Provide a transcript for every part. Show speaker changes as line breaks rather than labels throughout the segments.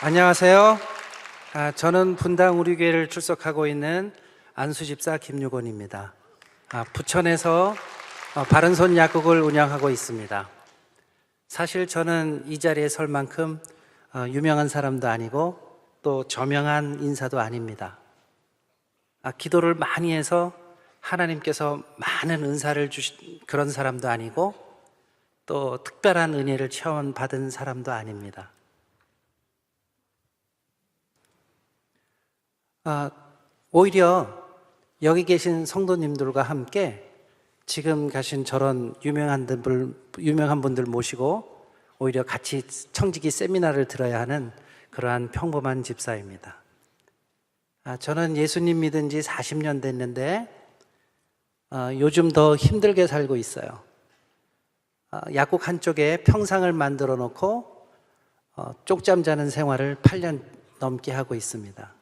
안녕하세요. 저는 분당 우리교회를 출석하고 있는 안수집사 김유곤입니다. 부천에서 바른손 약국을 운영하고 있습니다. 사실 저는 이 자리에 설 만큼 유명한 사람도 아니고 또 저명한 인사도 아닙니다. 기도를 많이 해서 하나님께서 많은 은사를 주신 그런 사람도 아니고 또 특별한 은혜를 체험받은 사람도 아닙니다. 오히려 여기 계신 성도님들과 함께 지금 가신 저런 유명한 분들 모시고 오히려 같이 청지기 세미나를 들어야 하는 그러한 평범한 집사입니다. 저는 예수님 믿은 지 40년 됐는데 요즘 더 힘들게 살고 있어요. 약국 한쪽에 평상을 만들어 놓고 쪽잠 자는 생활을 8년 넘게 하고 있습니다.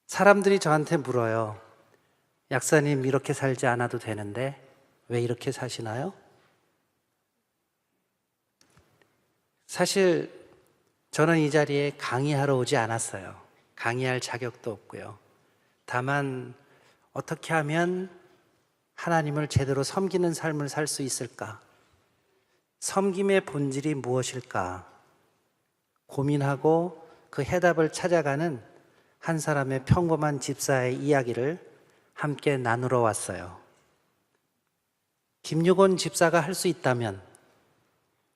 사람들이 저한테 물어요. 약사님, 이렇게 살지 않아도 되는데 왜 이렇게 사시나요? 사실 저는 이 자리에 강의하러 오지 않았어요. 강의할 자격도 없고요. 다만 어떻게 하면 하나님을 제대로 섬기는 삶을 살 수 있을까? 섬김의 본질이 무엇일까? 고민하고 그 해답을 찾아가는 한 사람의 평범한 집사의 이야기를 함께 나누러 왔어요. 김유곤 집사가 할 수 있다면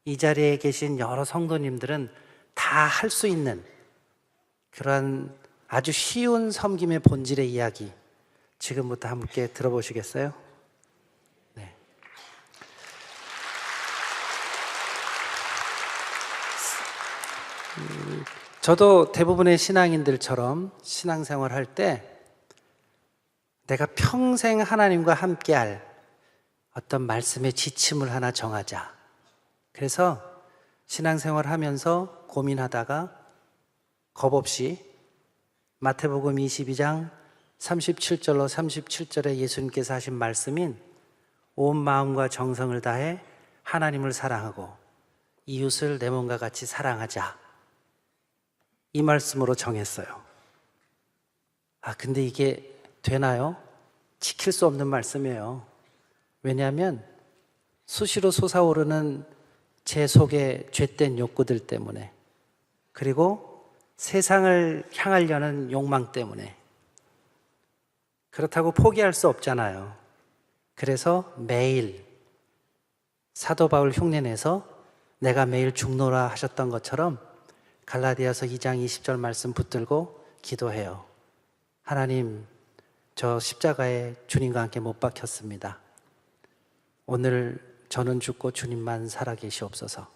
이 자리에 계신 여러 성도님들은 다 할 수 있는 그런 아주 쉬운 섬김의 본질의 이야기, 지금부터 함께 들어보시겠어요? 네. 저도 대부분의 신앙인들처럼 신앙생활 할 때 내가 평생 하나님과 함께할 어떤 말씀의 지침을 하나 정하자. 그래서 신앙생활 하면서 고민하다가 겁 없이 마태복음 22장 37절로 37절에 예수님께서 하신 말씀인 온 마음과 정성을 다해 하나님을 사랑하고 이웃을 내 몸과 같이 사랑하자. 이 말씀으로 정했어요. 근데 이게 되나요? 지킬 수 없는 말씀이에요. 왜냐하면 수시로 솟아오르는 제 속의 죄된 욕구들 때문에, 그리고 세상을 향하려는 욕망 때문에. 그렇다고 포기할 수 없잖아요. 그래서 매일 사도 바울 흉내내서 내가 매일 죽노라 하셨던 것처럼 갈라디아서 2장 20절 말씀 붙들고 기도해요. 하나님, 저 십자가에 주님과 함께 못 박혔습니다. 오늘 저는 죽고 주님만 살아계시옵소서.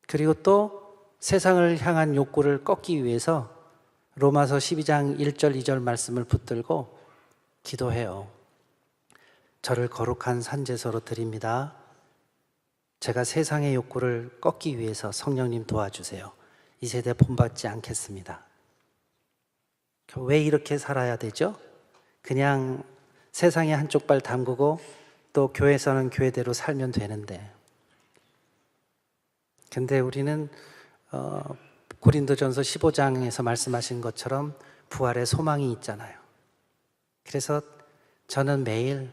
그리고 또 세상을 향한 욕구를 꺾기 위해서 로마서 12장 1절 2절 말씀을 붙들고 기도해요. 저를 거룩한 산제소로 드립니다. 제가 세상의 욕구를 꺾기 위해서 성령님 도와주세요. 이 세대 본받지 않겠습니다. 왜 이렇게 살아야 되죠? 그냥 세상에 한쪽 발 담그고 또 교회에서는 교회대로 살면 되는데. 근데 우리는 고린도전서 15장에서 말씀하신 것처럼 부활의 소망이 있잖아요. 그래서 저는 매일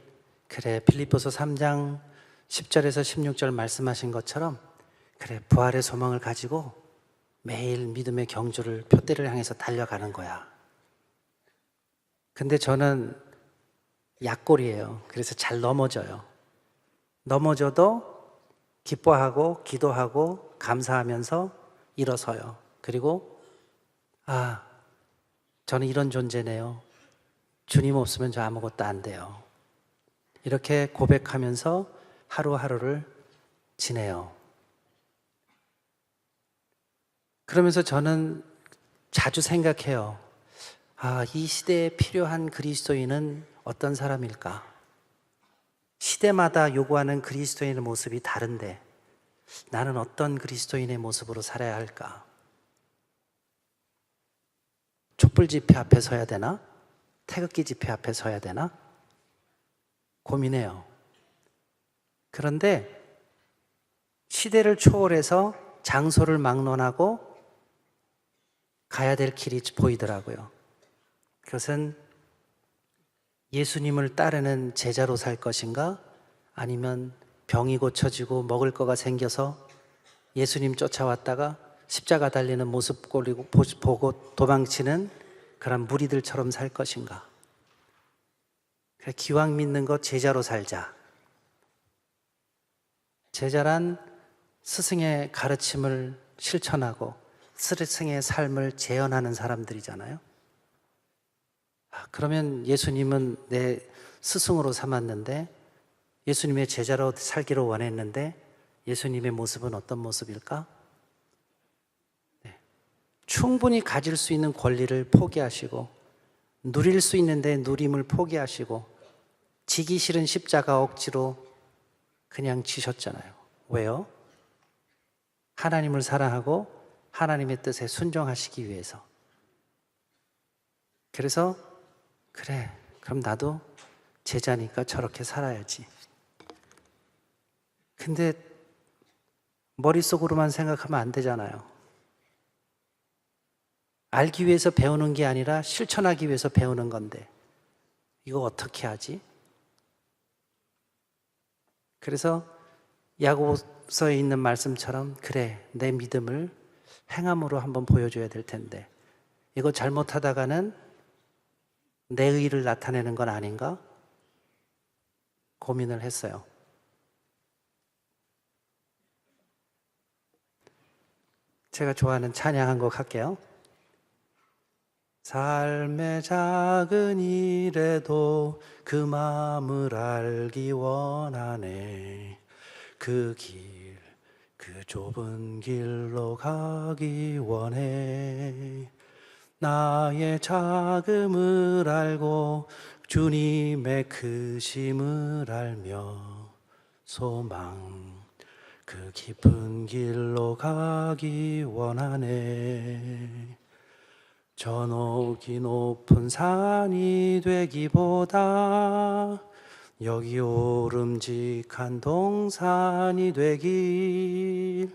빌립보서 3장 10절에서 16절 말씀하신 것처럼 부활의 소망을 가지고 매일 믿음의 경주를 표대를 향해서 달려가는 거야. 근데 저는 약골이에요. 그래서 잘 넘어져요. 넘어져도 기뻐하고 기도하고 감사하면서 일어서요. 그리고 저는 이런 존재네요. 주님 없으면 저 아무것도 안 돼요. 이렇게 고백하면서 하루하루를 지내요. 그러면서 저는 자주 생각해요. 이 시대에 필요한 그리스도인은 어떤 사람일까? 시대마다 요구하는 그리스도인의 모습이 다른데 나는 어떤 그리스도인의 모습으로 살아야 할까? 촛불 집회 앞에 서야 되나? 태극기 집회 앞에 서야 되나? 고민해요. 그런데 시대를 초월해서 장소를 막론하고 가야 될 길이 보이더라고요. 그것은 예수님을 따르는 제자로 살 것인가? 아니면 병이 고쳐지고 먹을 거가 생겨서 예수님 쫓아왔다가 십자가 달리는 모습 보고 도망치는 그런 무리들처럼 살 것인가? 기왕 믿는 것 제자로 살자. 제자란 스승의 가르침을 실천하고 스승의 삶을 재현하는 사람들이잖아요. 그러면 예수님은 내 스승으로 삼았는데, 예수님의 제자로 살기를 원했는데 예수님의 모습은 어떤 모습일까? 충분히 가질 수 있는 권리를 포기하시고, 누릴 수 있는데 누림을 포기하시고, 지기 싫은 십자가 억지로 그냥 지셨잖아요. 왜요? 하나님을 사랑하고 하나님의 뜻에 순종하시기 위해서. 그래서 그래, 그럼 나도 제자니까 저렇게 살아야지. 근데 머릿속으로만 생각하면 안 되잖아요. 알기 위해서 배우는 게 아니라 실천하기 위해서 배우는 건데 이거 어떻게 하지? 그래서 야고보서에 있는 말씀처럼, 그래, 내 믿음을 행함으로 한번 보여줘야 될 텐데 이거 잘못하다가는 내 의의를 나타내는 건 아닌가? 고민을 했어요. 제가 좋아하는 찬양 한 곡 할게요. 삶의 작은 일에도 그 마음을 알기 원하네. 그 길, 그 좁은 길로 가기 원해. 나의 작음을 알고 주님의 크심을 알며 소망, 그 깊은 길로 가기 원하네. 저 높이 높은 산이 되기보다 여기 오름직한 동산이 되길,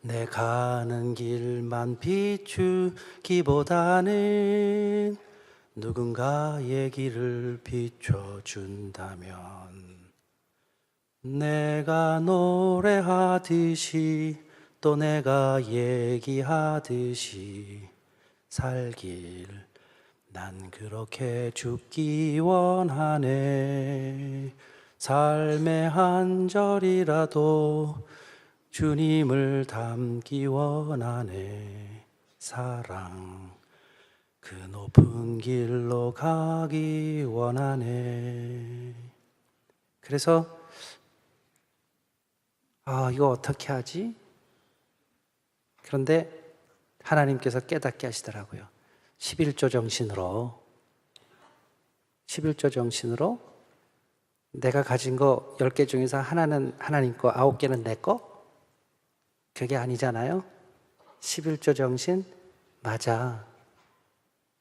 내 가는 길만 비추기보다는 누군가의 길을 비춰준다면 내가 노래하듯이 또 내가 얘기하듯이 살길, 난 그렇게 죽기 원하네. 삶의 한 절이라도 주님을 닮기 원하네. 사랑, 그 높은 길로 가기 원하네. 그래서 이거 어떻게 하지? 그런데 하나님께서 깨닫게 하시더라고요. 11조 정신으로 내가 가진 거 10개 중에서 하나는 하나님 거, 9개는 내 거? 그게 아니잖아요. 11조 정신, 맞아.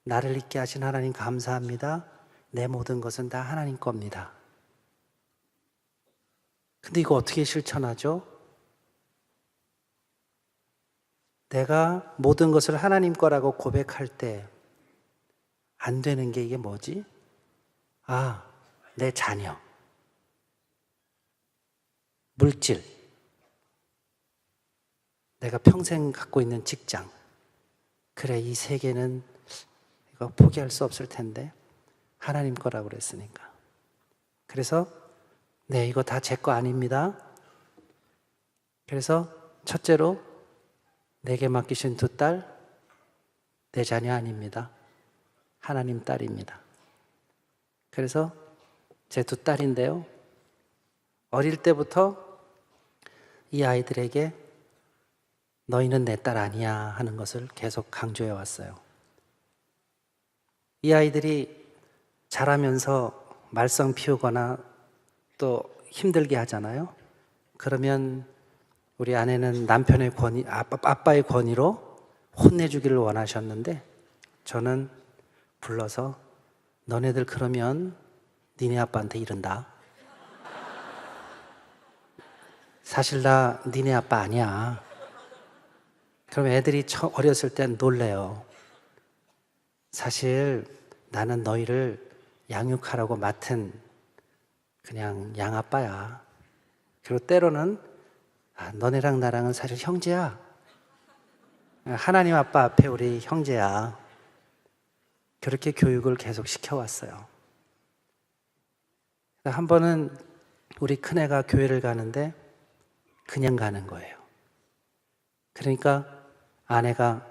나를 있게 하신 하나님 감사합니다. 내 모든 것은 다 하나님 겁니다. 근데 이거 어떻게 실천하죠? 내가 모든 것을 하나님 거라고 고백할 때 안 되는 게 이게 뭐지? 내 자녀, 물질, 내가 평생 갖고 있는 직장. 그래, 이 세 개는 이거 포기할 수 없을 텐데 하나님 거라고 그랬으니까. 그래서 네, 이거 다 제 거 아닙니다. 그래서 첫째로 내게 맡기신 두 딸, 내 자녀 아닙니다. 하나님 딸입니다. 그래서 제 두 딸인데요, 어릴 때부터 이 아이들에게 너희는 내 딸 아니야 하는 것을 계속 강조해 왔어요. 이 아이들이 자라면서 말썽 피우거나 또 힘들게 하잖아요. 그러면 우리 아내는 남편의 권위, 아빠의 권위로 혼내주기를 원하셨는데, 저는 불러서 너네들 그러면 니네 아빠한테 이른다. 사실 나 니네 아빠 아니야. 그럼 애들이 어렸을 땐 놀래요. 사실 나는 너희를 양육하라고 맡은 그냥 양아빠야. 그리고 때로는 너네랑 나랑은 사실 형제야. 하나님 아빠 앞에 우리 형제야. 그렇게 교육을 계속 시켜왔어요. 한 번은 우리 큰애가 교회를 가는데 그냥 가는 거예요. 그러니까 아내가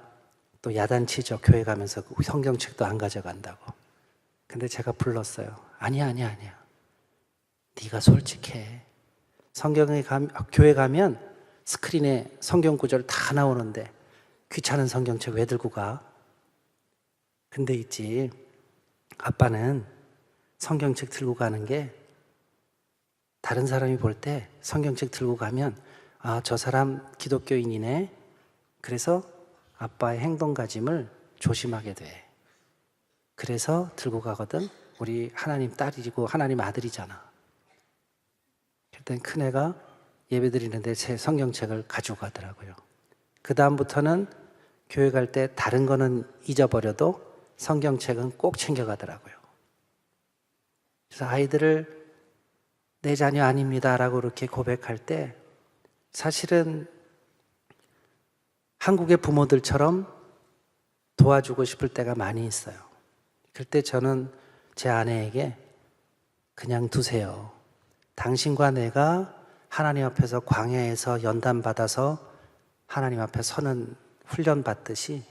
또 야단치죠. 교회 가면서 성경책도 안 가져간다고. 근데 제가 불렀어요. 아니야. 네가 솔직해. 교회 가면 스크린에 성경 구절 다 나오는데 귀찮은 성경책 왜 들고 가? 근데 있지, 아빠는 성경책 들고 가는 게 다른 사람이 볼 때 성경책 들고 가면 저 사람 기독교인이네. 그래서 아빠의 행동가짐을 조심하게 돼. 그래서 들고 가거든. 우리 하나님 딸이고 하나님 아들이잖아. 그때 큰애가 예배 드리는데 제 성경책을 가지고 가더라고요. 그 다음부터는 교회 갈 때 다른 거는 잊어버려도 성경책은 꼭 챙겨가더라고요. 그래서 아이들을 내 자녀 아닙니다 라고 이렇게 고백할 때 사실은 한국의 부모들처럼 도와주고 싶을 때가 많이 있어요. 그때 저는 제 아내에게 그냥 두세요. 당신과 내가 하나님 앞에서 광야에서 연단받아서 하나님 앞에 서는 훈련 받듯이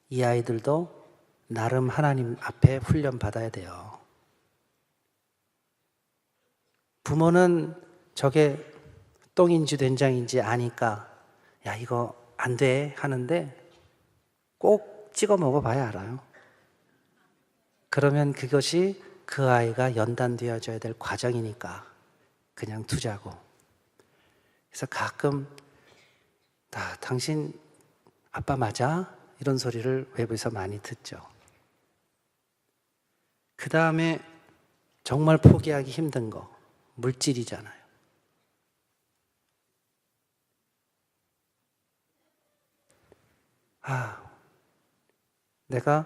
이 아이들도 나름 하나님 앞에 훈련 받아야 돼요. 부모는 저게 똥인지 된장인지 아니까 야 이거 안 돼 하는데 꼭 찍어 먹어봐야 알아요. 그러면 그것이 그 아이가 연단되어져야 될 과정이니까 그냥 두자고. 그래서 가끔 당신 아빠 맞아? 이런 소리를 외부에서 많이 듣죠. 그 다음에 정말 포기하기 힘든 거 물질이잖아요. 내가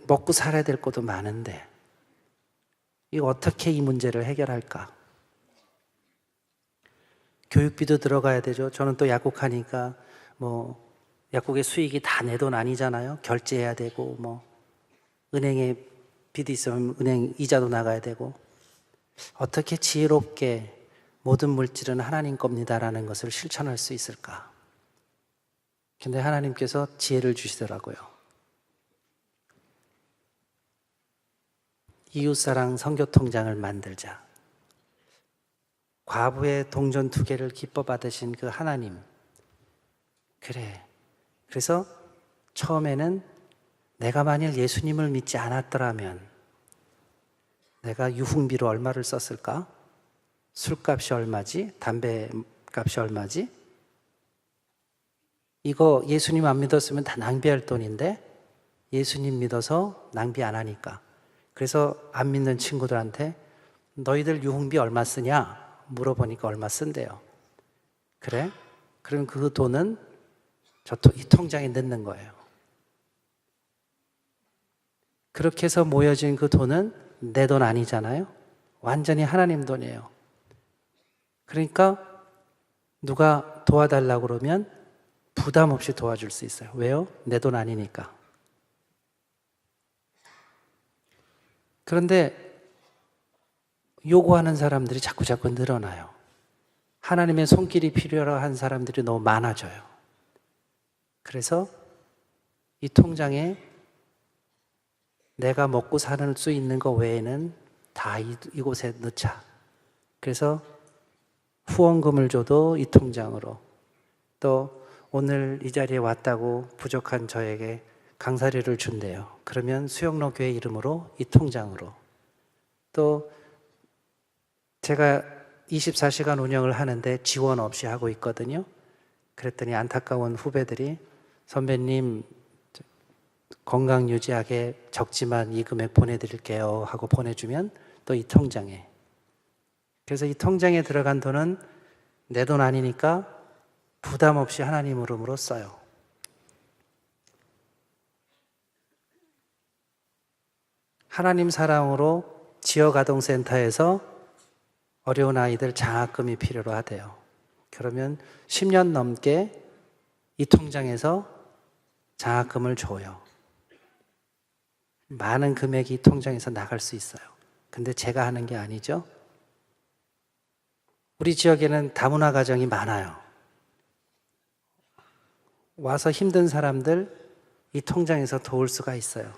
먹고 살아야 될 것도 많은데 이거 어떻게 이 문제를 해결할까? 교육비도 들어가야 되죠. 저는 또 약국하니까 약국의 수익이 다 내 돈 아니잖아요. 결제해야 되고 은행에 빚이 있으면 은행 이자도 나가야 되고 어떻게 지혜롭게 모든 물질은 하나님 겁니다라는 것을 실천할 수 있을까? 근데 하나님께서 지혜를 주시더라고요. 이웃사랑 선교통장을 만들자. 과부의 동전 2개를 기뻐 받으신 그 하나님. 그래. 그래서 처음에는 내가 만일 예수님을 믿지 않았더라면 내가 유흥비로 얼마를 썼을까? 술값이 얼마지? 담배값이 얼마지? 이거 예수님 안 믿었으면 다 낭비할 돈인데 예수님 믿어서 낭비 안 하니까. 그래서 안 믿는 친구들한테 너희들 유흥비 얼마 쓰냐? 물어보니까 얼마 쓴대요. 그래? 그럼 그 돈은 이 통장에 넣는 거예요. 그렇게 해서 모여진 그 돈은 내 돈 아니잖아요. 완전히 하나님 돈이에요. 그러니까 누가 도와달라고 그러면 부담 없이 도와줄 수 있어요. 왜요? 내 돈 아니니까. 그런데 요구하는 사람들이 자꾸 늘어나요. 하나님의 손길이 필요한 사람들이 너무 많아져요. 그래서 이 통장에 내가 먹고 사는 수 있는 거 외에는 다 이곳에 넣자. 그래서 후원금을 줘도 이 통장으로, 또 오늘 이 자리에 왔다고 부족한 저에게 강사료를 준대요. 그러면 수영로 교회 이름으로 이 통장으로. 또 제가 24시간 운영을 하는데 지원 없이 하고 있거든요. 그랬더니 안타까운 후배들이 선배님 건강 유지하게 적지만 이 금액 보내드릴게요 하고 보내주면 또 이 통장에. 그래서 이 통장에 들어간 돈은 내 돈 아니니까 부담 없이 하나님 이름으로 써요. 하나님 사랑으로 지역아동센터에서 어려운 아이들 장학금이 필요로 하대요. 그러면 10년 넘게 이 통장에서 장학금을 줘요. 많은 금액이 이 통장에서 나갈 수 있어요. 근데 제가 하는 게 아니죠. 우리 지역에는 다문화 가정이 많아요. 와서 힘든 사람들 이 통장에서 도울 수가 있어요.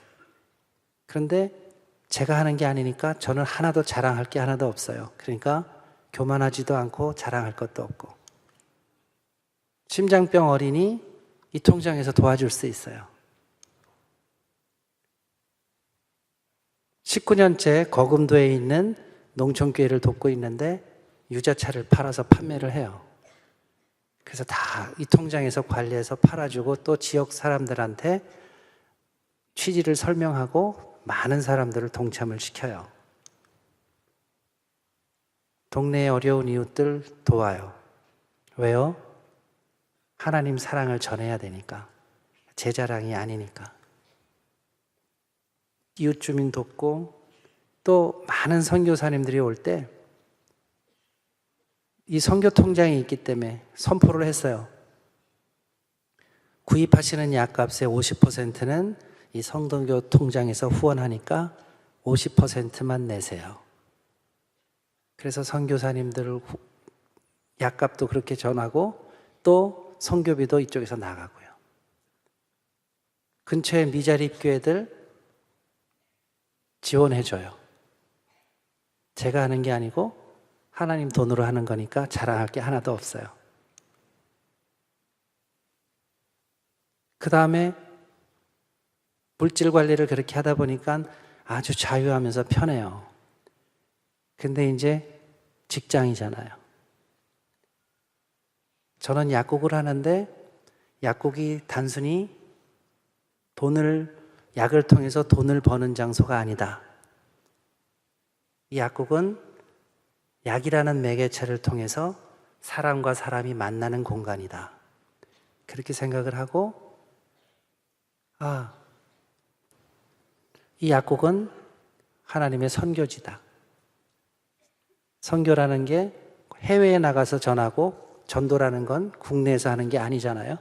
그런데 제가 하는 게 아니니까 저는 하나도 자랑할 게 하나도 없어요. 그러니까 교만하지도 않고 자랑할 것도 없고. 심장병 어린이 이 통장에서 도와줄 수 있어요. 19년째 거금도에 있는 농촌교회를 돕고 있는데 유자차를 팔아서 판매를 해요. 그래서 다 이 통장에서 관리해서 팔아주고 또 지역 사람들한테 취지를 설명하고 많은 사람들을 동참을 시켜요. 동네에 어려운 이웃들 도와요. 왜요? 하나님 사랑을 전해야 되니까. 제 자랑이 아니니까. 이웃 주민 돕고 또 많은 선교사님들이 올 때 이 선교 통장이 있기 때문에 선포를 했어요. 구입하시는 약값의 50%는 이 성동교 통장에서 후원하니까 50%만 내세요. 그래서 선교사님들 약값도 그렇게 전하고 또 선교비도 이쪽에서 나가고요. 근처에 미자립 교회들 지원해줘요. 제가 하는 게 아니고 하나님 돈으로 하는 거니까 자랑할 게 하나도 없어요. 그 다음에 물질 관리를 그렇게 하다 보니까 아주 자유하면서 편해요. 근데 이제 직장이잖아요. 저는 약국을 하는데 약국이 단순히 약을 통해서 돈을 버는 장소가 아니다. 이 약국은 약이라는 매개체를 통해서 사람과 사람이 만나는 공간이다. 그렇게 생각을 하고, 이 약국은 하나님의 선교지다. 선교라는 게 해외에 나가서 전하고 전도라는 건 국내에서 하는 게 아니잖아요.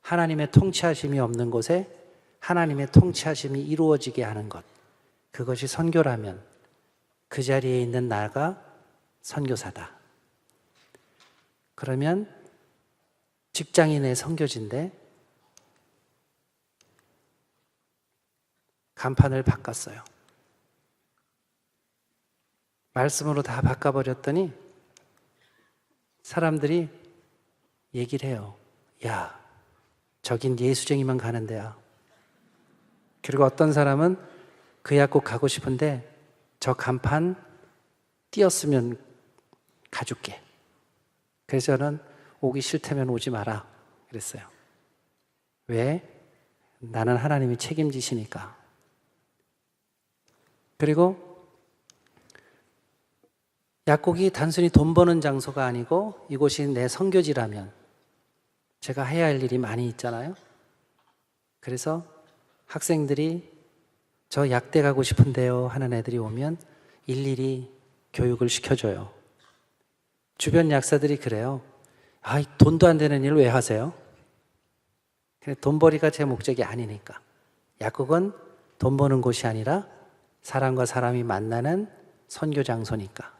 하나님의 통치하심이 없는 곳에 하나님의 통치하심이 이루어지게 하는 것. 그것이 선교라면 그 자리에 있는 나가 선교사다. 그러면 직장인의 선교지인데 간판을 바꿨어요. 말씀으로 다 바꿔버렸더니 사람들이 얘기를 해요. 야, 저긴 예수쟁이만 가는 데야. 그리고 어떤 사람은 그 약국 가고 싶은데 저 간판 띄었으면 가줄게. 그래서 저는 오기 싫다면 오지 마라 그랬어요. 왜? 나는 하나님이 책임지시니까. 그리고 약국이 단순히 돈 버는 장소가 아니고 이곳이 내 선교지라면 제가 해야 할 일이 많이 있잖아요. 그래서 학생들이 저 약대 가고 싶은데요 하는 애들이 오면 일일이 교육을 시켜줘요. 주변 약사들이 그래요. 돈도 안 되는 일 왜 하세요? 돈벌이가 제 목적이 아니니까. 약국은 돈 버는 곳이 아니라 사람과 사람이 만나는 선교 장소니까.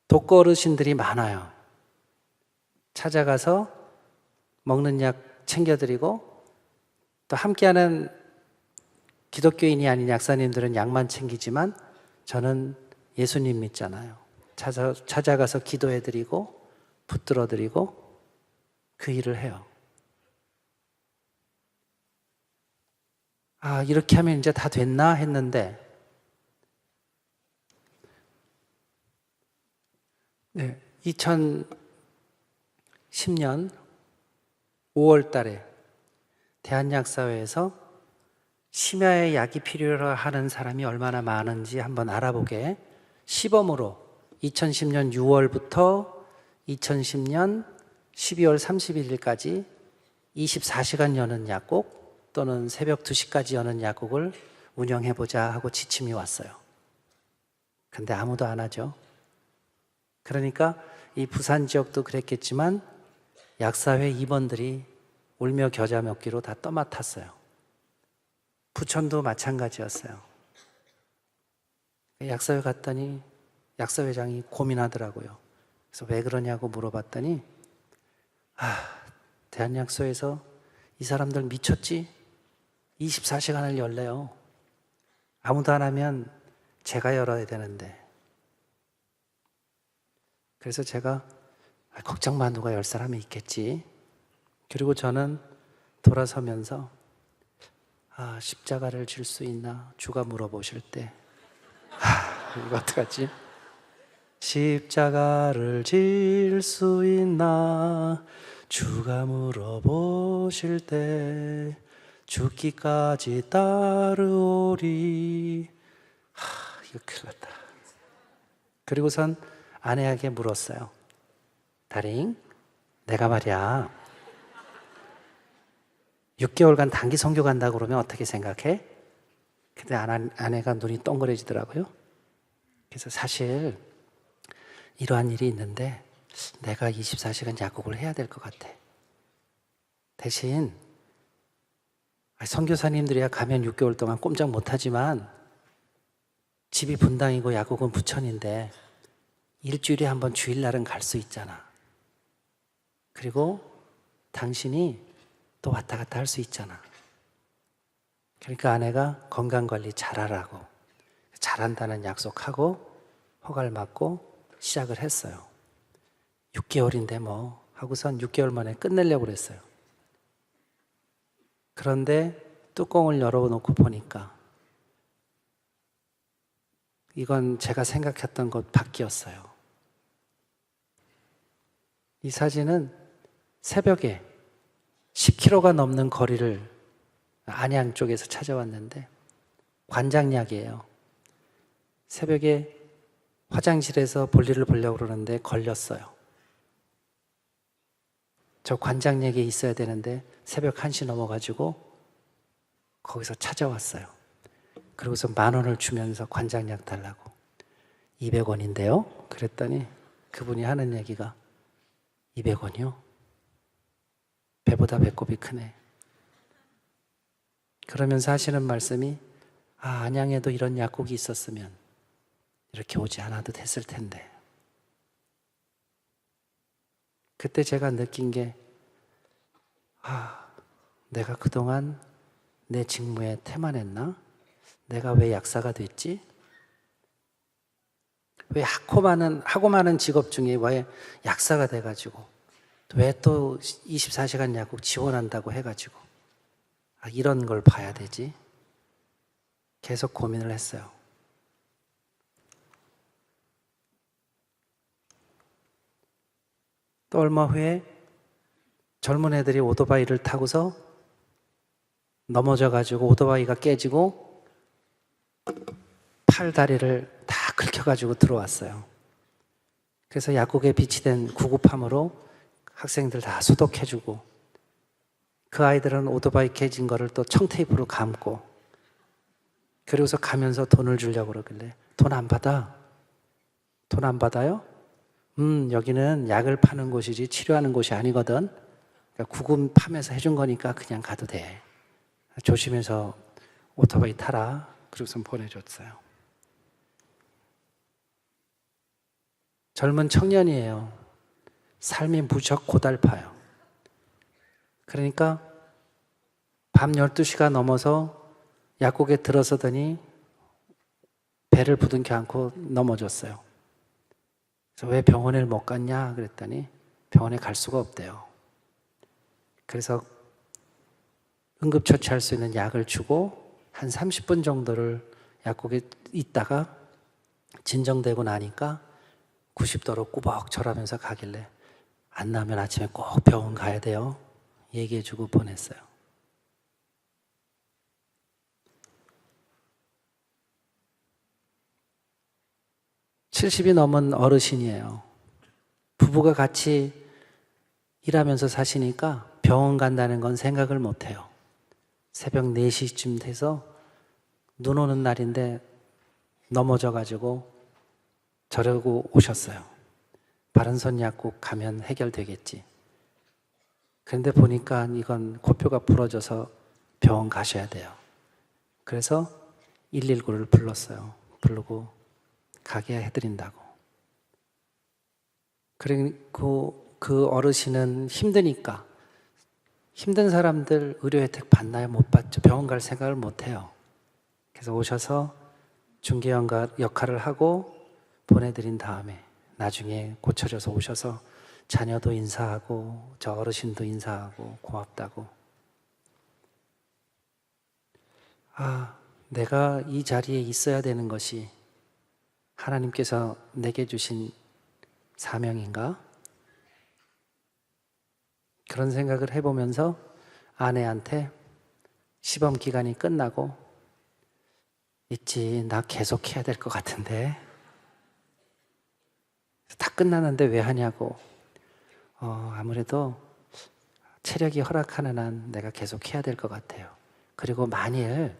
독거 어르신들이 많아요. 찾아가서 먹는 약 챙겨드리고 또 함께하는 기독교인이 아닌 약사님들은 약만 챙기지만 저는 예수님 믿잖아요. 찾아가서 기도해드리고 붙들어드리고 그 일을 해요. 이렇게 하면 이제 다 됐나 했는데 네, 2010년 5월 달에 대한약사회에서 심야에 약이 필요로 하는 사람이 얼마나 많은지 한번 알아보게 시범으로 2010년 6월부터 2010년 12월 31일까지 24시간 여는 약국 또는 새벽 2시까지 여는 약국을 운영해보자 하고 지침이 왔어요. 근데 아무도 안 하죠. 그러니까 이 부산 지역도 그랬겠지만 약사회 임원들이 울며 겨자 먹기로 다 떠맡았어요. 부천도 마찬가지였어요. 약사회 갔더니 약사회장이 고민하더라고요. 그래서 왜 그러냐고 물어봤더니 대한약소에서 이 사람들 미쳤지? 24시간을 열래요. 아무도 안 하면 제가 열어야 되는데. 그래서 제가 걱정 마, 누가 열 사람이 있겠지. 그리고 저는 돌아서면서 십자가를 질 수 있나? 주가 물어보실 때 이거 어떡하지? 십자가를 질 수 있나? 주가 물어보실 때 죽기까지 따르오리. 이거 큰일 났다. 그리고선 아내에게 물었어요. 다링, 내가 말이야 6개월간 단기 선교 간다고 그러면 어떻게 생각해? 근데 아내가 눈이 동그래지더라고요. 그래서 사실 이러한 일이 있는데 내가 24시간 약국을 해야 될 것 같아. 대신 선교사님들이야 가면 6개월 동안 꼼짝 못하지만 집이 분당이고 약국은 부천인데 일주일에 한 번 주일날은 갈 수 있잖아. 그리고 당신이 또 왔다 갔다 할 수 있잖아. 그러니까 아내가 건강관리 잘하라고, 잘한다는 약속하고 허가를 받고 시작을 했어요. 6개월인데 뭐 하고선 6개월 만에 끝내려고 그랬어요. 그런데 뚜껑을 열어놓고 보니까 이건 제가 생각했던 것 밖이었어요. 이 사진은 새벽에 10km가 넘는 거리를 안양 쪽에서 찾아왔는데 관장약이에요. 새벽에 화장실에서 볼일을 보려고 그러는데 걸렸어요. 저 관장약에 있어야 되는데 새벽 1시 넘어가지고 거기서 찾아왔어요. 그러고서 10,000원을 주면서 관장약 달라고. 200원인데요? 그랬더니 그분이 하는 얘기가 200원이요? 배보다 배꼽이 크네. 그러면서 하시는 말씀이 안양에도 이런 약국이 있었으면 이렇게 오지 않아도 됐을 텐데. 그때 제가 느낀 게 내가 그동안 내 직무에 태만했나? 내가 왜 약사가 됐지? 왜 하고 많은 직업 중에 왜 약사가 돼가지고 왜 또 24시간 약국 지원한다고 해가지고 이런 걸 봐야 되지? 계속 고민을 했어요. 또 얼마 후에 젊은 애들이 오토바이를 타고서 넘어져가지고 오토바이가 깨지고 팔 다리를 다 긁혀가지고 들어왔어요. 그래서 약국에 비치된 구급함으로 학생들 다 소독해주고 그 아이들은 오토바이 깨진 거를 또 청테이프로 감고 그리고서 가면서 돈을 주려고 그러길래 돈 안 받아? 돈 안 받아요? 여기는 약을 파는 곳이지 치료하는 곳이 아니거든. 그러니까 구급함에서 해준 거니까 그냥 가도 돼. 조심해서 오토바이 타라. 그러고서 보내줬어요. 젊은 청년이에요. 삶이 무척 고달파요. 그러니까 밤 12시가 넘어서 약국에 들어서더니 배를 부둥켜 안고 넘어졌어요. 그래서 왜 병원에 못 갔냐 그랬더니 병원에 갈 수가 없대요. 그래서 응급처치할 수 있는 약을 주고 한 30분 정도를 약국에 있다가 진정되고 나니까 90도로 꾸벅 절하면서 가길래 안 나오면 아침에 꼭 병원 가야 돼요. 얘기해주고 보냈어요. (70이) 넘은 어르신이에요. 부부가 같이 일하면서 사시니까 병원 간다는 건 생각을 못 해요. 새벽 4시쯤 돼서 눈 오는 날인데 넘어져가지고 저러고 오셨어요. 바른손 약국 가면 해결되겠지. 그런데 보니까 이건 코뼈가 부러져서 병원 가셔야 돼요. 그래서 119를 불렀어요. 부르고 가게 해드린다고. 그리고 그 어르신은 힘드니까, 힘든 사람들 의료 혜택 받나요? 못 받죠. 병원 갈 생각을 못 해요. 그래서 오셔서 중개 역할을 하고 보내드린 다음에 나중에 고쳐져서 오셔서 자녀도 인사하고 저 어르신도 인사하고 고맙다고. 내가 이 자리에 있어야 되는 것이 하나님께서 내게 주신 사명인가? 그런 생각을 해보면서 아내한테 시범 기간이 끝나고 있지, 나 계속 해야 될 것 같은데. 다 끝났는데 왜 하냐고. 아무래도 체력이 허락하는 한 내가 계속 해야 될 것 같아요. 그리고 만일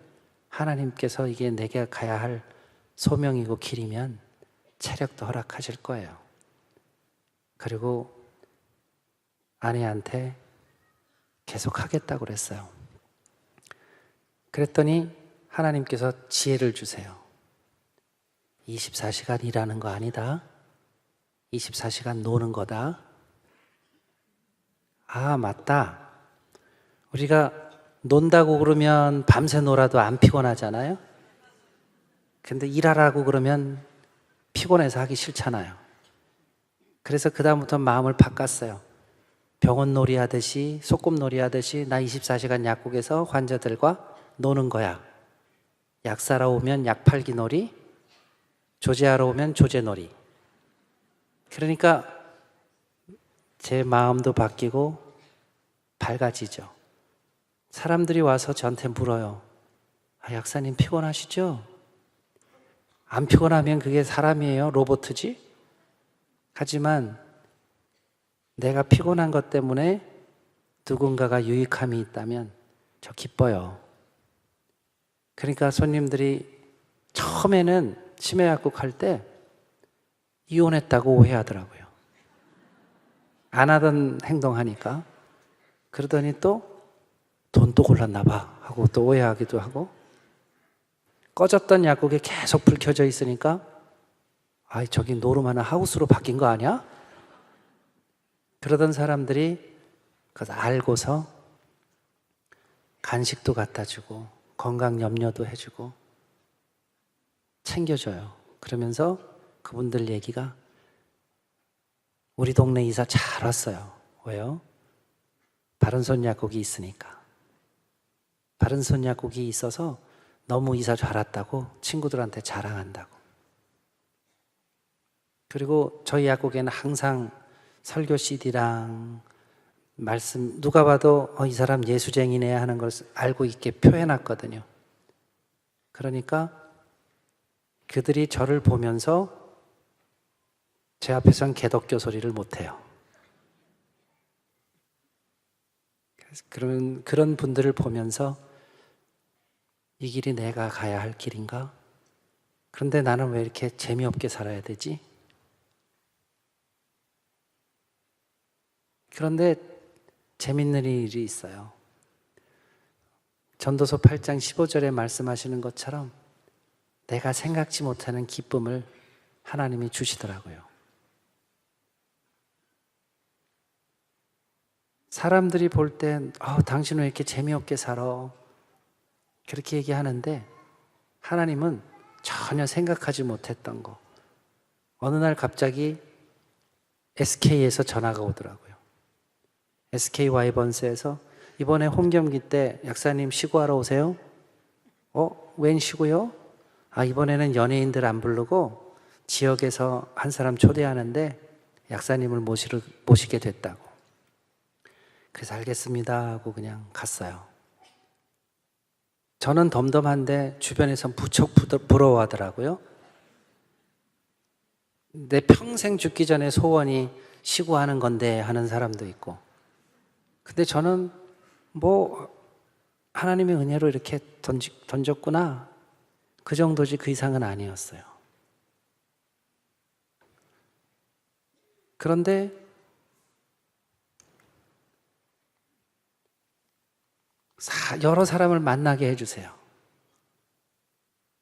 하나님께서 이게 내가 가야 할 소명이고 길이면 체력도 허락하실 거예요. 그리고 아내한테 계속 하겠다고 그랬어요. 그랬더니 하나님께서 지혜를 주세요. 24시간 일하는 거 아니다. 24시간 노는 거다. 맞다. 우리가 논다고 그러면 밤새 놀아도 안 피곤하잖아요. 근데 일하라고 그러면 피곤해서 하기 싫잖아요. 그래서 그다음부터 마음을 바꿨어요. 병원 놀이 하듯이, 소꿉놀이 하듯이 나 24시간 약국에서 환자들과 노는 거야. 약 사러 오면 약 팔기 놀이, 조제하러 오면 조제 놀이. 그러니까 제 마음도 바뀌고 밝아지죠. 사람들이 와서 저한테 물어요. 약사님 피곤하시죠? 안 피곤하면 그게 사람이에요? 로봇이지? 하지만 내가 피곤한 것 때문에 누군가가 유익함이 있다면 저 기뻐요. 그러니까 손님들이 처음에는 치매약국 할 때 이혼했다고 오해하더라고요. 안 하던 행동하니까. 그러더니 또 돈 또 골랐나 봐 하고 또 오해하기도 하고, 꺼졌던 약국에 계속 불 켜져 있으니까 저기 노름하는 하우스로 바뀐 거 아니야? 그러던 사람들이 그걸 알고서 간식도 갖다 주고 건강 염려도 해주고 챙겨줘요. 그러면서 그분들 얘기가, 우리 동네 이사 잘 왔어요. 왜요? 바른손 약국이 있으니까. 바른손 약국이 있어서 너무 이사 잘 왔다고 친구들한테 자랑한다고. 그리고 저희 약국에는 항상 설교 CD랑 말씀, 누가 봐도 이 사람 예수쟁이네 하는 걸 알고 있게 표해놨거든요. 그러니까 그들이 저를 보면서 제 앞에서는 개독교 소리를 못해요. 그런 분들을 보면서 이 길이 내가 가야 할 길인가? 그런데 나는 왜 이렇게 재미없게 살아야 되지? 그런데 재밌는 일이 있어요. 전도서 8장 15절에 말씀하시는 것처럼 내가 생각지 못하는 기쁨을 하나님이 주시더라고요. 사람들이 볼 땐 당신은 왜 이렇게 재미없게 살아? 그렇게 얘기하는데 하나님은 전혀 생각하지 못했던 거. 어느 날 갑자기 SK에서 전화가 오더라고요. SK 와이번스에서 이번에 홈경기 때 약사님 시구하러 오세요? 웬 시구요? 이번에는 연예인들 안 부르고 지역에서 한 사람 초대하는데 약사님을 모시게 됐다고. 그래서 알겠습니다 하고 그냥 갔어요. 저는 덤덤한데 주변에선 무척 부러워하더라고요. 내 평생 죽기 전에 소원이 시구하는 건데 하는 사람도 있고, 근데 저는 뭐 하나님의 은혜로 이렇게 던졌구나. 그 정도지 그 이상은 아니었어요. 그런데 여러 사람을 만나게 해주세요.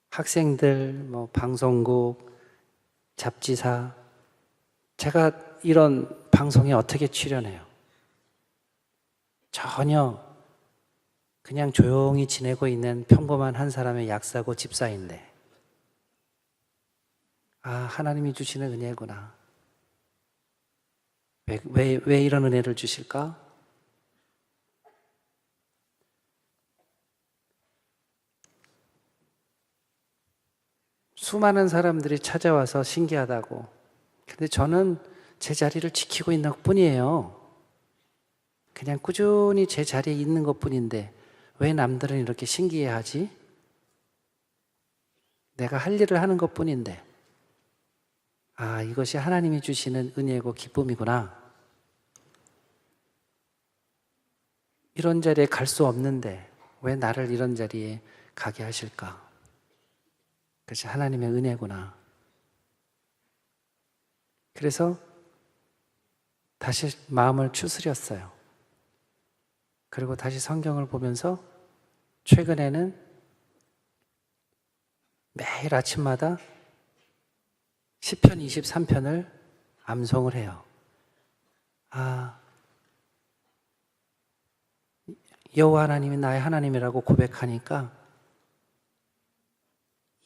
학생들, 뭐 방송국, 잡지사. 제가 이런 방송에 어떻게 출연해요? 전혀 그냥 조용히 지내고 있는 평범한 한 사람의 약사고 집사인데, 하나님이 주시는 은혜구나. 왜 이런 은혜를 주실까? 수많은 사람들이 찾아와서 신기하다고. 근데 저는 제 자리를 지키고 있는 것 뿐이에요. 그냥 꾸준히 제 자리에 있는 것 뿐인데 왜 남들은 이렇게 신기해하지? 내가 할 일을 하는 것 뿐인데 이것이 하나님이 주시는 은혜고 기쁨이구나. 이런 자리에 갈 수 없는데 왜 나를 이런 자리에 가게 하실까? 그것이 하나님의 은혜구나. 그래서 다시 마음을 추스렸어요. 그리고 다시 성경을 보면서 최근에는 매일 아침마다 시편 23편을 암송을 해요. 여호와 하나님이 나의 하나님이라고 고백하니까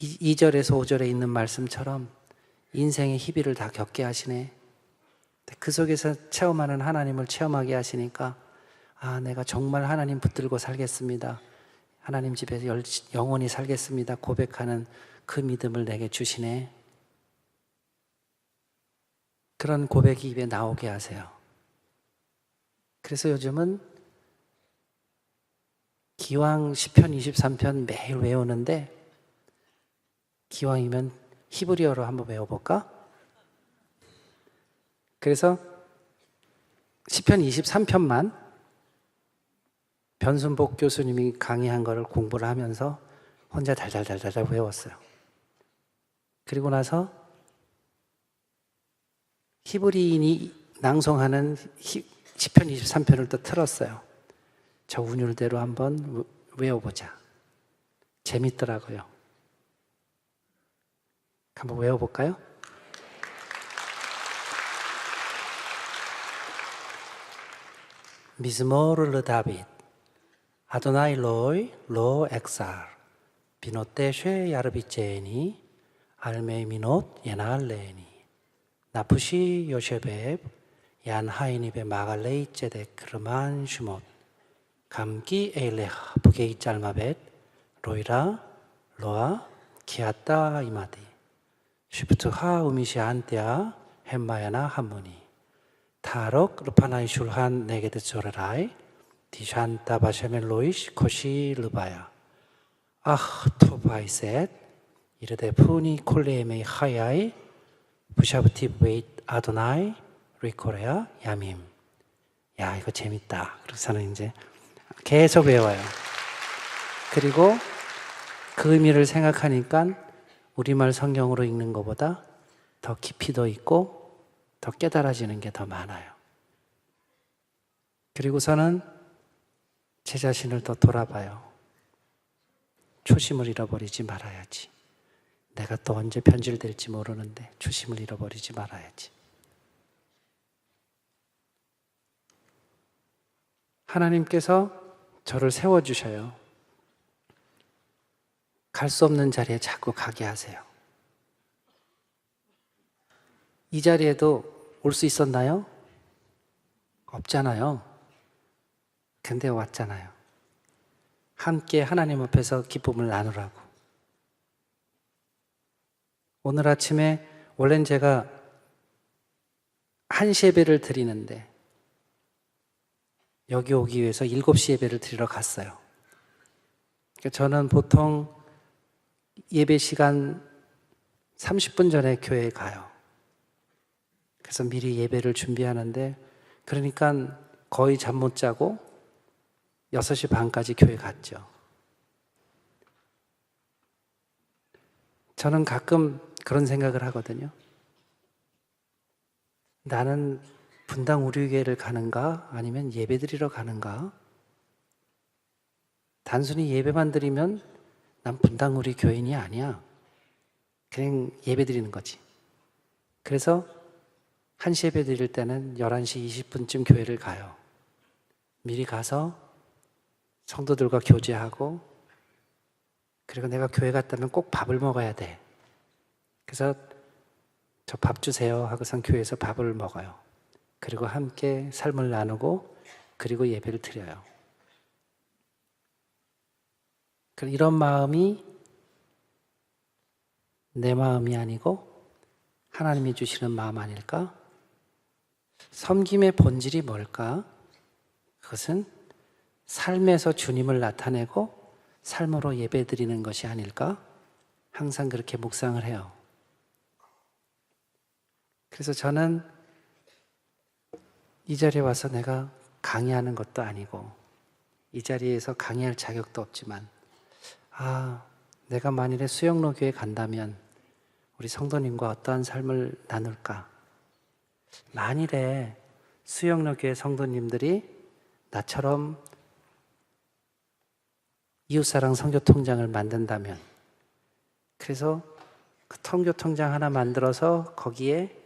2절에서 5절에 있는 말씀처럼 인생의 희비를 다 겪게 하시네. 그 속에서 체험하는 하나님을 체험하게 하시니까 내가 정말 하나님 붙들고 살겠습니다. 하나님 집에서 영원히 살겠습니다. 고백하는 그 믿음을 내게 주시네. 그런 고백이 입에 나오게 하세요. 그래서 요즘은 기왕 시편 23편 매일 외우는데 기왕이면 히브리어로 한번 외워볼까? 그래서 시편 23편만 변순복 교수님이 강의한 거를 공부를 하면서 혼자 달달달달 외웠어요. 그리고 나서 히브리인이 낭송하는 시편 23편을 또 틀었어요. 저 운율대로 한번 외워보자. 재밌더라고요. 한번 외워볼까요? 미즈모르 르다빗 아도나이 로이 로 엑살 비노테 쉐 야르비제니 알메 미노 예날레니 나푸시 요셰베브 얀 하이니베 마갈레이 제데 크르만 슈못 감기 에일레하 부게이 짤마벳 로이라 로아 키아따 이마디 슈프트하 우미시 안테아 햄마야나 한무니 타록 루파나이 슐한 네게드 조레라이 디샨타 바샤멜 로이시 코시 르바야 토바이셋 이르데 푸니 콜레메이 하야이 부샤브티 웨이트 아도나이 리코레아 야밈. 이거 재밌다. 그래서는 이제 계속 외워요. 그리고 그 의미를 생각하니까 우리말 성경으로 읽는 것보다 더 깊이도 있고 더 깨달아지는 게 더 많아요. 그리고서는 제 자신을 더 돌아봐요. 초심을 잃어버리지 말아야지. 내가 또 언제 변질될지 모르는데 초심을 잃어버리지 말아야지. 하나님께서 저를 세워주셔요. 갈 수 없는 자리에 자꾸 가게 하세요. 이 자리에도 올 수 있었나요? 없잖아요. 근데 왔잖아요. 함께 하나님 앞에서 기쁨을 나누라고. 오늘 아침에 원래는 제가 1시 예배를 드리는데 여기 오기 위해서 7시 예배를 드리러 갔어요. 저는 보통 예배 시간 30분 전에 교회에 가요. 그래서 미리 예배를 준비하는데 그러니까 거의 잠 못 자고 6시 반까지 교회 갔죠. 저는 가끔 그런 생각을 하거든요. 나는 분당 우리교회를 가는가 아니면 예배드리러 가는가? 단순히 예배만 드리면 난 분당 우리 교인이 아니야. 그냥 예배드리는 거지. 그래서 1시 예배 드릴 때는 11시 20분쯤 교회를 가요. 미리 가서 성도들과 교제하고, 그리고 내가 교회 갔다면 꼭 밥을 먹어야 돼. 그래서 저 밥 주세요 하고선 교회에서 밥을 먹어요. 그리고 함께 삶을 나누고, 그리고 예배를 드려요. 이런 마음이 내 마음이 아니고 하나님이 주시는 마음 아닐까? 섬김의 본질이 뭘까? 그것은 삶에서 주님을 나타내고 삶으로 예배드리는 것이 아닐까? 항상 그렇게 묵상을 해요. 그래서 저는 이 자리에 와서 내가 강의하는 것도 아니고 이 자리에서 강의할 자격도 없지만 내가 만일에 수영로 교회 간다면 우리 성도님과 어떠한 삶을 나눌까? 만일에 수영로 교회 성도님들이 나처럼 이웃사랑 선교통장을 만든다면, 그래서 그 선교통장 하나 만들어서 거기에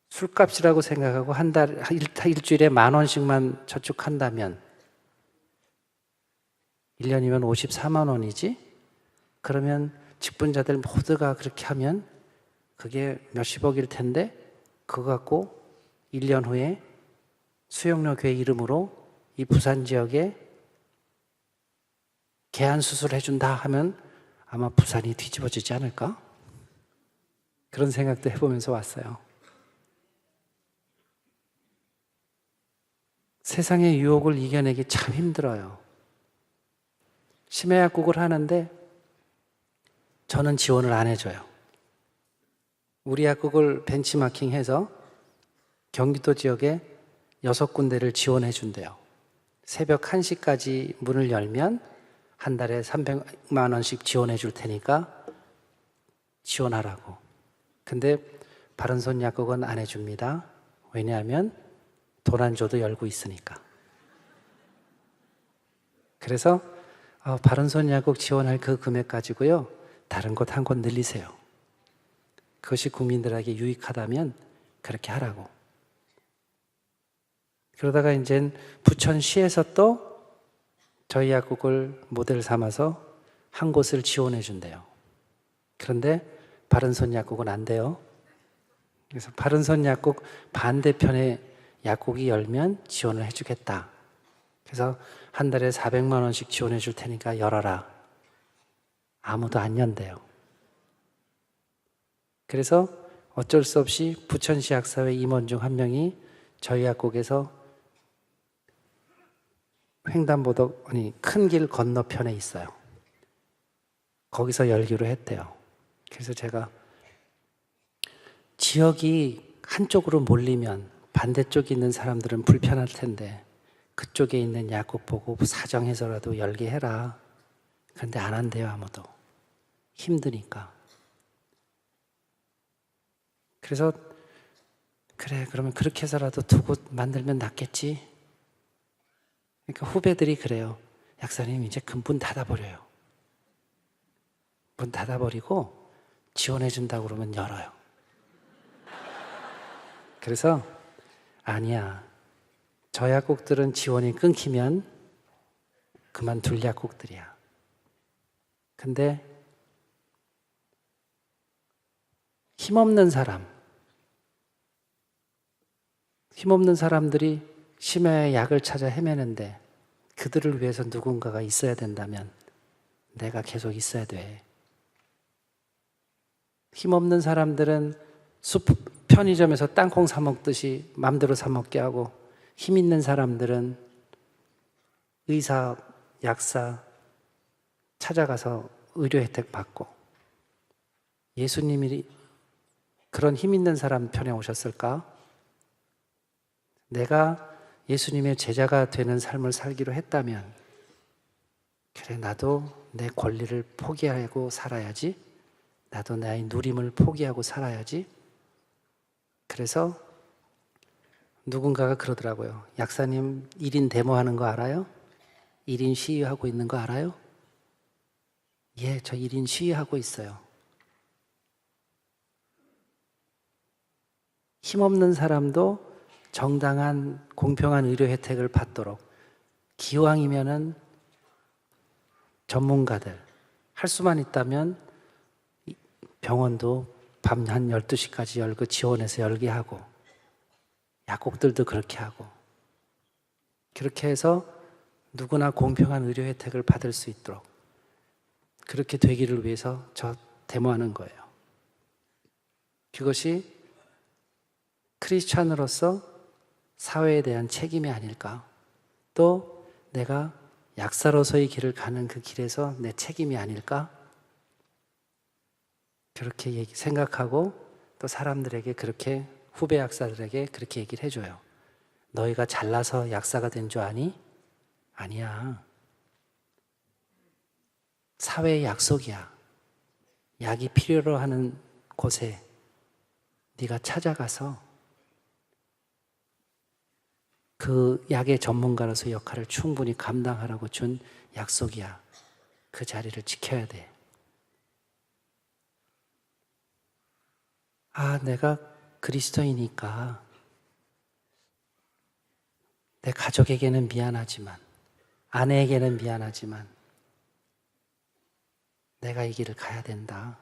술값이라고 생각하고 일주일에 10,000원씩만 저축한다면 1년이면 54만 원이지? 그러면 직분자들 모두가 그렇게 하면 그게 몇십억일 텐데 그거 갖고 1년 후에 수영로 교회 이름으로 이 부산 지역에 개안 수술을 해준다 하면 아마 부산이 뒤집어지지 않을까? 그런 생각도 해보면서 왔어요. 세상의 유혹을 이겨내기 참 힘들어요. 심해약국을 하는데 저는 지원을 안 해줘요. 우리 약국을 벤치마킹해서 경기도 지역에 6군데를 지원해 준대요. 새벽 1시까지 문을 열면 한 달에 300만 원씩 지원해 줄 테니까 지원하라고. 근데 바른손 약국은 안 해줍니다. 왜냐하면 돈 안 줘도 열고 있으니까. 그래서 바른손 약국 지원할 그 금액 가지고요, 다른 곳 한 곳 늘리세요. 그것이 국민들에게 유익하다면 그렇게 하라고. 그러다가 이제 부천시에서 또 저희 약국을 모델 삼아서 한 곳을 지원해 준대요. 그런데 바른손 약국은 안 돼요. 그래서 바른손 약국 반대편에 약국이 열면 지원을 해주겠다. 그래서 한 달에 400만 원씩 지원해 줄 테니까 열어라. 아무도 안 연대요. 그래서 어쩔 수 없이 부천시 약사회 임원 중 한 명이 저희 약국에서 횡단보도 큰 길 건너편에 있어요. 거기서 열기로 했대요. 그래서 제가 지역이 한쪽으로 몰리면 반대쪽에 있는 사람들은 불편할 텐데 그쪽에 있는 약국 보고 사정해서라도 열게 해라. 그런데 안 한대요, 아무도. 힘드니까. 그래서 그래, 그러면 그렇게 해서라도 두 곳 만들면 낫겠지. 그러니까 후배들이 그래요. 약사님 이제 문 닫아버려요. 문 닫아버리고 지원해 준다고 그러면 열어요. 그래서 아니야. 저 약국들은 지원이 끊기면 그만둘 약국들이야. 근데 힘없는 사람들이 심야에 약을 찾아 헤매는데 그들을 위해서 누군가가 있어야 된다면 내가 계속 있어야 돼. 힘없는 사람들은 편의점에서 땅콩 사 먹듯이 맘대로 사 먹게 하고, 힘 있는 사람들은 의사, 약사 찾아가서 의료 혜택 받고. 예수님이 그런 힘 있는 사람 편에 오셨을까? 내가 예수님의 제자가 되는 삶을 살기로 했다면, 그래, 나도 내 권리를 포기하고 살아야지. 나도 나의 누림을 포기하고 살아야지. 그래서 누군가가 그러더라고요. 약사님 1인 데모하는 거 알아요? 1인 시위하고 있는 거 알아요? 예, 저 1인 시위하고 있어요. 힘없는 사람도 정당한 공평한 의료 혜택을 받도록, 기왕이면은 전문가들 할 수만 있다면 병원도 밤 한 12시까지 열고 지원해서 열게 하고, 약국들도 그렇게 하고, 그렇게 해서 누구나 공평한 의료 혜택을 받을 수 있도록 그렇게 되기를 위해서 저 데모하는 거예요. 그것이 크리스찬으로서 사회에 대한 책임이 아닐까? 또 내가 약사로서의 길을 가는 그 길에서 내 책임이 아닐까? 그렇게 생각하고 또 사람들에게 그렇게, 후배 약사들에게 그렇게 얘기를 해줘요. 너희가 잘나서 약사가 된 줄 아니? 아니야. 사회의 약속이야. 약이 필요로 하는 곳에 네가 찾아가서 그 약의 전문가로서 역할을 충분히 감당하라고 준 약속이야. 그 자리를 지켜야 돼. 아, 내가 그리스도이니까 내 가족에게는 미안하지만, 아내에게는 미안하지만 내가 이 길을 가야 된다.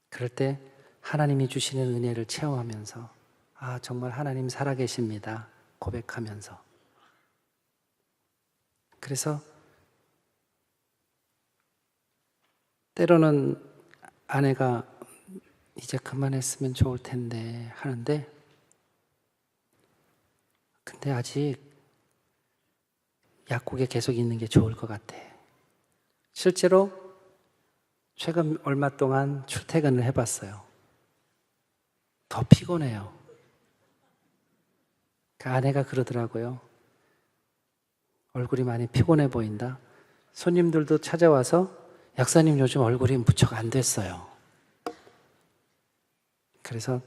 그럴 때 하나님이 주시는 은혜를 체험하면서, 아, 정말 하나님 살아계십니다 고백하면서. 그래서 때로는 아내가 이제 그만했으면 좋을 텐데 하는데, 근데 아직 약국에 계속 있는 게 좋을 것 같아. 실제로 최근 얼마 동안 출퇴근을 해봤어요. 더 피곤해요. 그 아내가 그러더라고요. 얼굴이 많이 피곤해 보인다. 손님들도 찾아와서 약사님 요즘 얼굴이 무척 안 됐어요. 그래서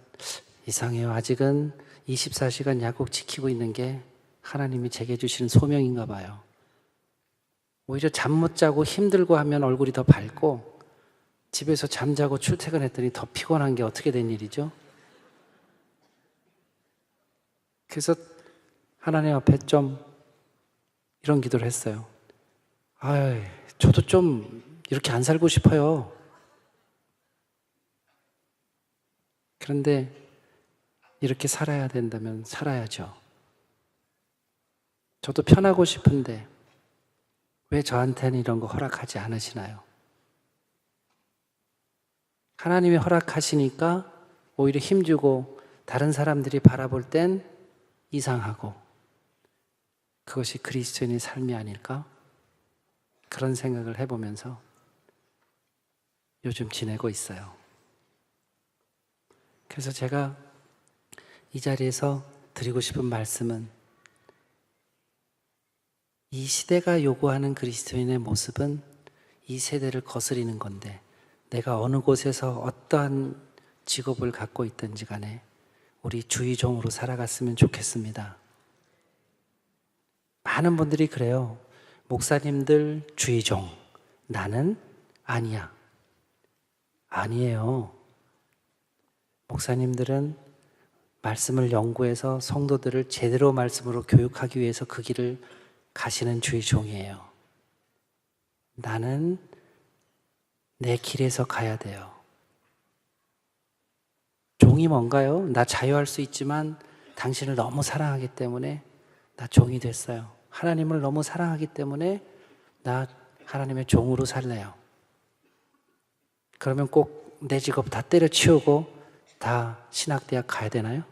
이상해요. 아직은 24시간 약국 지키고 있는 게 하나님이 제게 주시는 소명인가 봐요. 오히려 잠 못 자고 힘들고 하면 얼굴이 더 밝고, 집에서 잠자고 출퇴근했더니 더 피곤한 게 어떻게 된 일이죠? 그래서 하나님 앞에 좀 이런 기도를 했어요. 아, 저도 좀 이렇게 안 살고 싶어요. 그런데 이렇게 살아야 된다면 살아야죠. 저도 편하고 싶은데 왜 저한테는 이런 거 허락하지 않으시나요? 하나님이 허락하시니까 오히려 힘주고 다른 사람들이 바라볼 땐 이상하고, 그것이 그리스도인의 삶이 아닐까? 그런 생각을 해보면서 요즘 지내고 있어요. 그래서 제가 이 자리에서 드리고 싶은 말씀은, 이 시대가 요구하는 그리스도인의 모습은 이 세대를 거스리는 건데, 내가 어느 곳에서 어떠한 직업을 갖고 있든지 간에 우리 주의종으로 살아갔으면 좋겠습니다. 많은 분들이 그래요. 목사님들 주의종, 나는 아니야. 아니에요. 목사님들은 말씀을 연구해서 성도들을 제대로 말씀으로 교육하기 위해서 그 길을 가시는 주의종이에요. 나는 내 길에서 가야 돼요. 종이 뭔가요? 나 자유할 수 있지만 당신을 너무 사랑하기 때문에 나 종이 됐어요. 하나님을 너무 사랑하기 때문에 나 하나님의 종으로 살래요. 그러면 꼭 내 직업 다 때려치우고 다 신학대학 가야 되나요?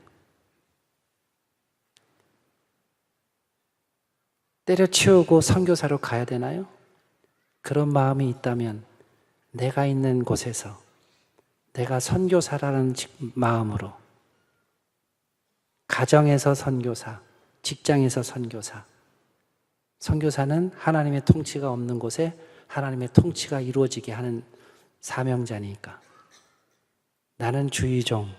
때려치우고 선교사로 가야 되나요? 그런 마음이 있다면 내가 있는 곳에서 내가 선교사라는 마음으로 가정에서 선교사, 직장에서 선교사. 선교사는 하나님의 통치가 없는 곳에 하나님의 통치가 이루어지게 하는 사명자니까. 나는 주의종.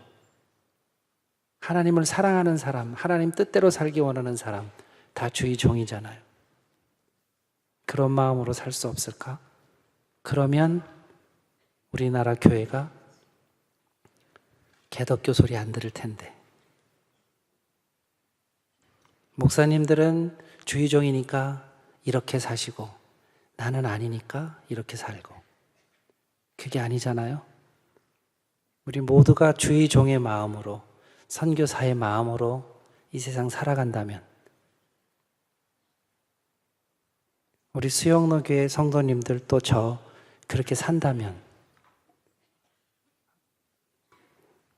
하나님을 사랑하는 사람, 하나님 뜻대로 살기 원하는 사람, 다 주의종이잖아요. 그런 마음으로 살 수 없을까? 그러면 우리나라 교회가 개덕교 소리 안 들을 텐데. 목사님들은 주의종이니까 이렇게 사시고 나는 아니니까 이렇게 살고. 그게 아니잖아요. 우리 모두가 주의종의 마음으로, 선교사의 마음으로 이 세상 살아간다면, 우리 수영로 교회 성도님들 또 저 그렇게 산다면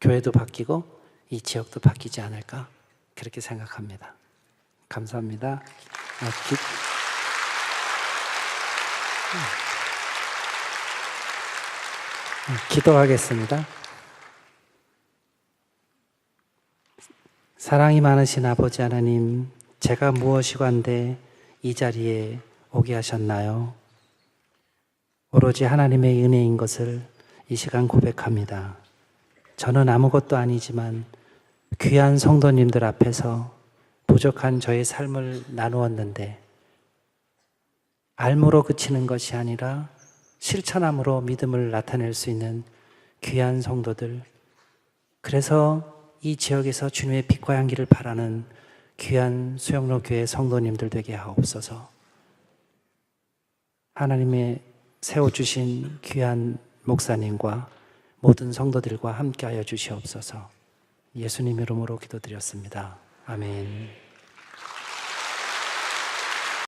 교회도 바뀌고 이 지역도 바뀌지 않을까 그렇게 생각합니다. 감사합니다. 기도하겠습니다. 사랑이 많으신 아버지 하나님, 제가 무엇이건데 이 자리에 오게 하셨나요? 오로지 하나님의 은혜인 것을 이 시간 고백합니다. 저는 아무것도 아니지만 귀한 성도님들 앞에서 부족한 저의 삶을 나누었는데 알므로 그치는 것이 아니라 실천함으로 믿음을 나타낼 수 있는 귀한 성도들, 그래서 이 지역에서 주님의 빛과 향기를 바라는 귀한 수영로 교회 성도님들 되게 하옵소서. 하나님의 세워주신 귀한 목사님과 모든 성도들과 함께하여 주시옵소서. 예수님 이름으로 기도드렸습니다. 아멘.